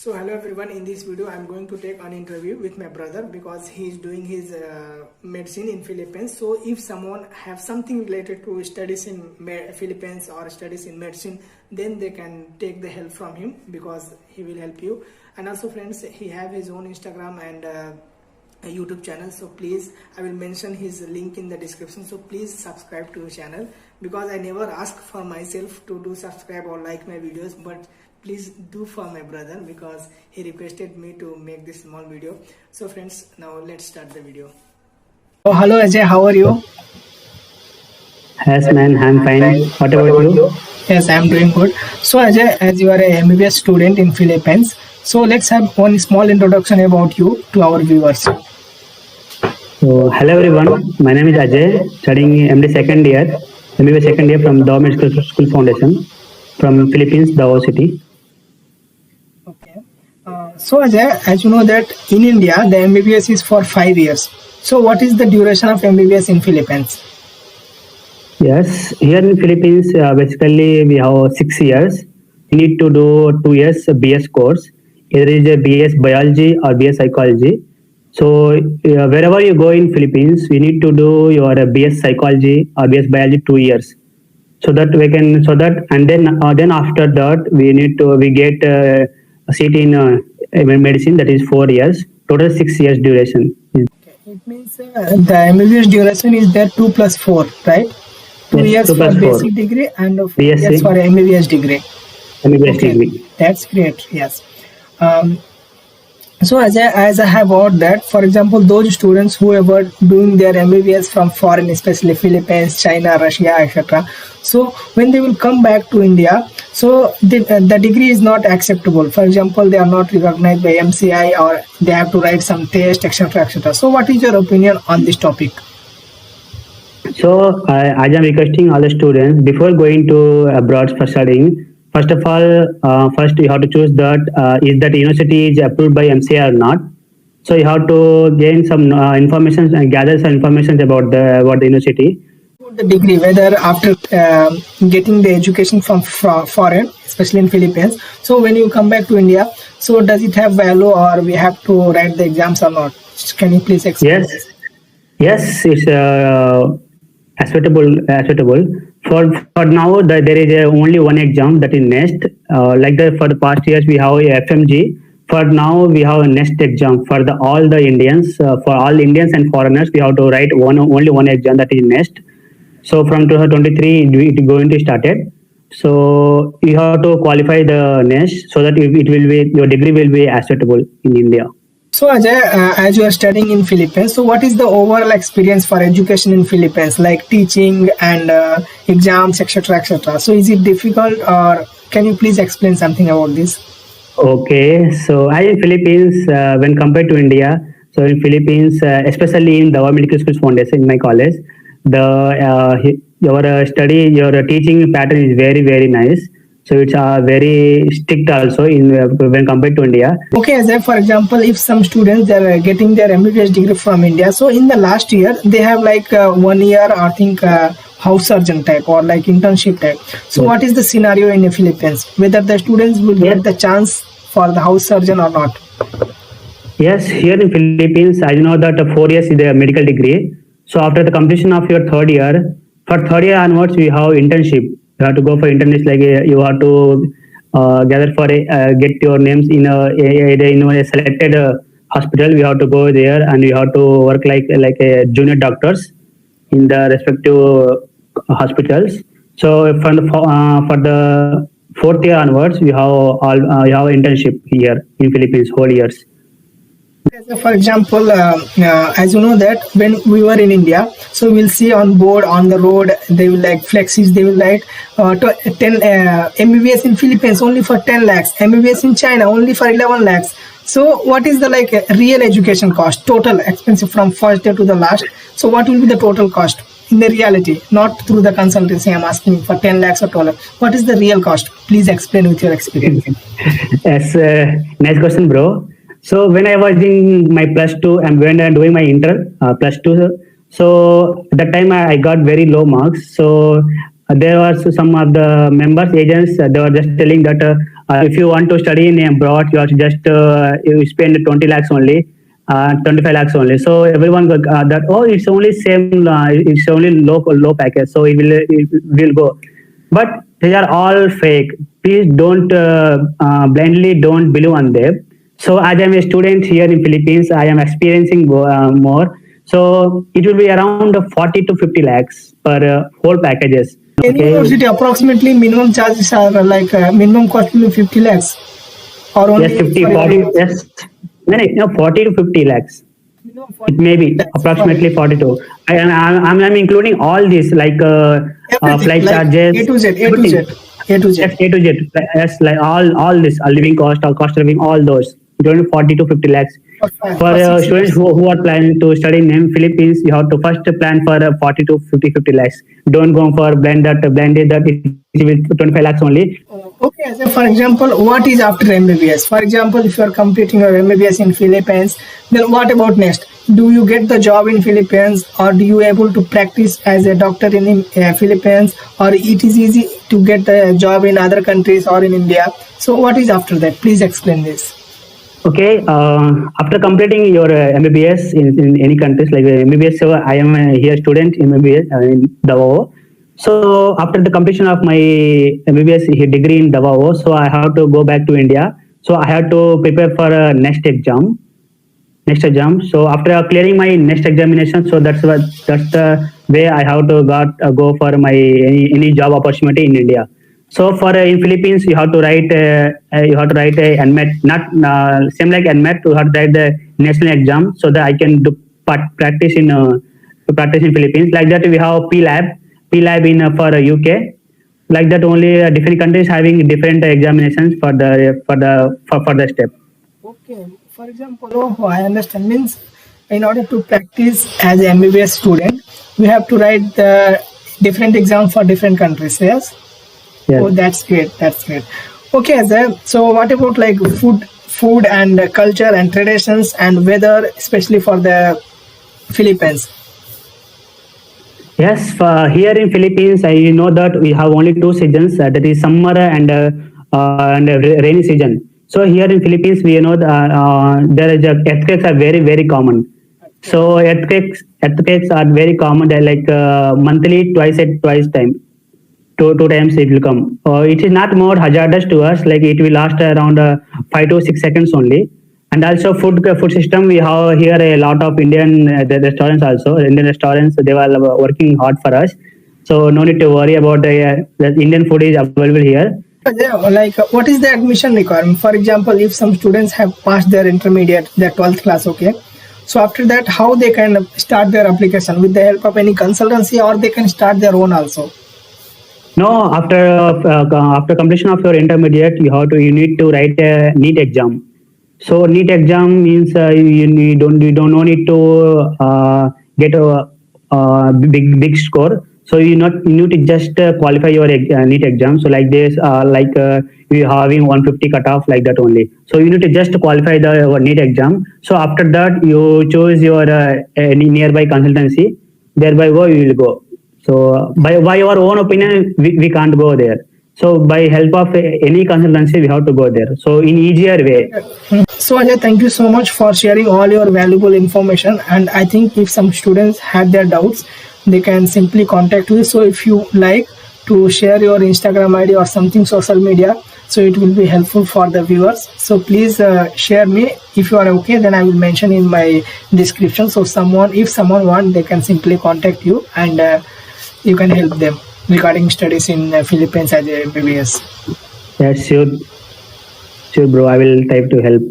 So hello everyone, in this video I am going to take an interview with my brother because he is doing his medicine in Philippines. So if someone have something related to studies in Philippines or studies in medicine, then they can take the help from him because he will help you. And also friends, he have his own Instagram and a YouTube channel, so please I will mention his link in the description, so please subscribe to his channel because I never ask for myself to do subscribe or like my videos, but please do for my brother because he requested me to make this small video. So friends, now let's start the video. Oh, hello Ajay, how are you? Yes, man, I'm fine. What about you? Yes, I'm doing good. So Ajay, as you are a MBBS student in Philippines, so let's have one small introduction about you to our viewers. So, hello everyone. My name is Ajay, studying MD second year, MBBS second year from Dow Medical School Foundation from Philippines, Davao City. Okay. So Ajay, as you know that in India the MBBS is for 5 years. So what is the duration of MBBS in Philippines? Yes, here in Philippines, basically we have 6 years. You need to do 2 years BS course. Either is a BS Biology or BS Psychology. So wherever you go in Philippines, you need to do your BS Psychology or BS Biology 2 years. So that we can and then after that we get a seat in medicine, that is 4 years. Total 6 years duration. Okay. It means the MBBS duration is there 2 plus 4, right? 2 Yes, years 2 for plus 4. basic degree and 4 BSc. years for MBBS degree. MBBS Okay, degree. that's great. Yes. So as I have heard that, for example, those students who ever doing their MBBS from foreign, especially Philippines, China, Russia, etc. So when they will come back to India, so the degree is not acceptable. For example, they are not recognized by MCI or they have to write some test, etc., etc. So what is your opinion on this topic? So as I'm requesting all the students before going to abroad for studying, first of all, first you have to choose that is that university is approved by MCI or not. So you have to gain some information and gather some information about the university. The degree, whether after getting the education from foreign, especially in Philippines, so when you come back to India, so does it have value or we have to write the exams or not? Can you please explain? Yes, yes, it's acceptable. For now, there is only one exam, that is NEST. For the past years, we have a FMG. For now, we have a NEST exam for all the Indians. For all Indians and foreigners, we have to write only one exam, that is NEST. So from 2023, it is going to start it. So you have to qualify the NEST so that your degree will be acceptable in India. So Ajay, as you are studying in Philippines, so what is the overall experience for education in Philippines, like teaching and exams, etc., etc.? So is it difficult, or can you please explain something about this? Okay, so I in Philippines, when compared to India, so in Philippines, especially in the Medical Schools Foundation in my college, your teaching pattern is very very nice. So it's very strict also when compared to India. Okay, as for example, if some students they are getting their MBBS degree from India, so in the last year they have like 1 year, I think, house surgeon type or like internship type. So Yes. what is the scenario in the Philippines? Whether the students will get the chance for the house surgeon or not? Yes, here in Philippines, I know that 4 years is a medical degree. So after the completion of your third year, for third year onwards, we have internship. You have to go for internship, like you have to get your names in a selected hospital. We have to go there and you have to work like a junior doctors in the respective hospitals. So for the fourth year onwards, you have internship here in Philippines whole years. For example, as you know that when we were in India, so we'll see on board on the road they will like flexes, they will write 10 MBBS in Philippines only for 10 lakhs, MBBS in China only for 11 lakhs. So what is the real education cost, total expensive from first day to the last? So what will be the total cost in the reality, not through the consultancy? I'm asking for 10 lakhs or 12 lakhs. What is the real cost? Please explain with your experience. Yes, nice question, bro. So when I was in my +2 and when I doing my inter +2, so at that time I got very low marks. So there was some of the members agents, they were just telling that if you want to study in abroad, you have to just you spend 20 lakhs only, 25 lakhs only. So everyone that, oh, it's only same, it's only low package, so it will go. But they are all fake. Please don't blindly don't believe on them. So as I'm a student here in Philippines, I am experiencing more. So it will be around 40 to 50 lakhs per whole packages. In Okay. university, approximately minimum charges are like minimum cost will be 50 lakhs or only Yes, 50, for 40, everyone? yes. No, 40 to 50 lakhs. Minimum It 40 may be lakhs for approximately 42. I'm including all these like everything, flight like charges, A to Z, A to everything. Z, A to Z. Yes, A to Z. Yes, like all this, living cost, or cost of living, all those. It only 40 to 50 lakhs. For For 6 students years. who are planning to study in Philippines, you have to first plan for 40 to 50 lakhs. Don't go for blended that it will 25 lakhs only. Okay, so for example, what is after MBBS? For example, if you are completing your MBBS in Philippines, then what about next? Do you get the job in Philippines, or do you able to practice as a doctor in Philippines, or it is easy to get a job in other countries or in India? So what is after that? Please explain this. Okay, after completing your MBBS in any countries like MBBS, so I am here student in MBBS in Davao. So after the completion of my MBBS degree in Davao, so I have to go back to India. So I have to prepare for a next exam. So after clearing my next examination, so that's the way I have to go for my any job opportunity in India. So for in Philippines, you have to write a NMET, not same like NMET. You have to write the national exam so that I can do practice in Philippines. Like that we have P Lab in for UK. Like that only different countries having different examinations for the step. Okay, for example, oh, I understand. Means in order to practice as an MBBS student, we have to write the different exams for different countries. Yes. Yes. Oh, that's great. That's great. Okay, Azhar. So, what about like food and culture and traditions and weather, especially for the Philippines? Yes, here in Philippines, I know that we have only two seasons, that is summer and rainy season. So here in Philippines, we know there is earthquakes are very common. So earthquakes are very common. They're like monthly, twice time. Two times it will come. It is not more hazardous to us. Like it will last around 5 to 6 seconds only. And also food system, we have here a lot of Indian the restaurants also. Indian restaurants, they were working hard for us. So no need to worry about the Indian food is available here. Yeah, like what is the admission requirement? For example, if some students have passed their intermediate, their 12th class, okay. So after that, how they can start their application with the help of any consultancy, or they can start their own also? No, after completion of your intermediate, you need to write a NEET exam. So NEET exam means you don't no need to get a big score. So you need to just qualify your NEET exam. So like this, you having 150 cutoff like that only. So you need to just qualify the NEET exam. So after that, you choose your any nearby consultancy. Thereby go you will go. So by your own opinion, we can't go there. So by help of any consultancy, we have to go there. So in easier way. So Ajay, thank you so much for sharing all your valuable information. And I think if some students had their doubts, they can simply contact you. So if you like to share your Instagram ID or something social media, so it will be helpful for the viewers. So please share me. If you are okay, then I will mention in my description. So if someone want, they can simply contact you, and you can help them regarding studies in Philippines as a MBBS. Yes, sure, bro. I will try to help.